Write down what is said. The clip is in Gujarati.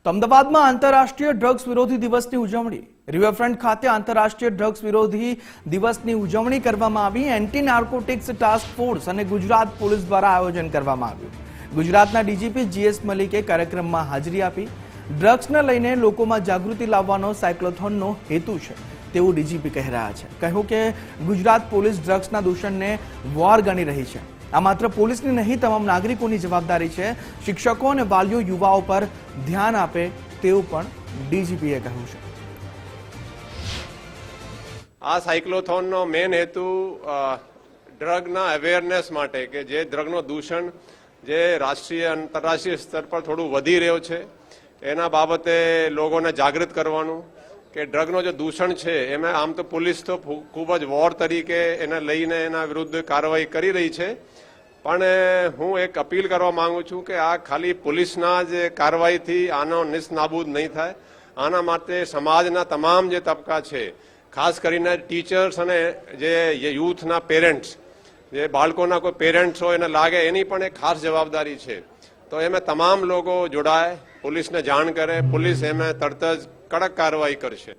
તો અમદાવાદમાં આંતરરાષ્ટ્રીય ડ્રગ્સ વિરોધી દિવસની ઉજવણી રિવરફ્રન્ટ ખાતે આંતરરાષ્ટ્રીય ડ્રગ્સ વિરોધી દિવસની ઉજવણી કરવામાં આવી। એન્ટી નાર્કોટિક્સ ટાસ્ક ફોર્સ અને ગુજરાત પોલીસ દ્વારા આયોજન કરવામાં આવ્યું। ગુજરાતના ડીજીપી જીએસ મલિકે કાર્યક્રમમાં હાજરી આપી। ડ્રગ્સને લઈને લોકોમાં જાગૃતિ લાવવાનો સાયક્લોથોનનો હેતુ છે તેવું ડીજીપી કહી રહ્યા છે। કહ્યું કે ગુજરાત પોલીસ ડ્રગ્સના દૂષણને વોર ગણી રહી છે। આ માત્ર પોલીસની નહીં, તમામ નાગરિકોની જવાબદારી છે। શિક્ષકો અને વાલીઓ યુવાઓ પર ધ્યાન આપે તેવું પણ ડીજીપીએ કહ્યું છે। આ સાયક્લોથોનનો મેન હેતુ ડ્રગના અવેરનેસ માટે કે જે ડ્રગનો દૂષણ જે રાષ્ટ્રીય આંતરરાષ્ટ્રીય સ્તર પર થોડું વધી રહ્યો છે એના બાબતે લોકોને જાગૃત કરવાનું કે ડ્રગનો જે દૂષણ છે એમાં આમ તો પોલીસ તો ખૂબ જ વોર તરીકે એને લઈને એના વિરુદ્ધ કાર્યવાહી કરી રહી છે, પણ હું એક અપીલ કરવા માંગુ છું કે આ ખાલી પોલીસના જ કાર્યવાહીથી આનો નિષ્નાબૂદ નહીં થાય। આના માટે સમાજના તમામ જે તબકા છે, ખાસ કરીને ટીચર્સ અને જે યુથના પેરેન્ટ્સ, જે બાળકોના કોઈ પેરેન્ટ્સ હોય એને લાગે એની પણ એક ખાસ જવાબદારી છે। તો એમાં તમામ લોકો જોડાય, પોલીસને જાણ કરે, પોલીસ એમાં તરત જ કડક કાર્યવાહી કરશે।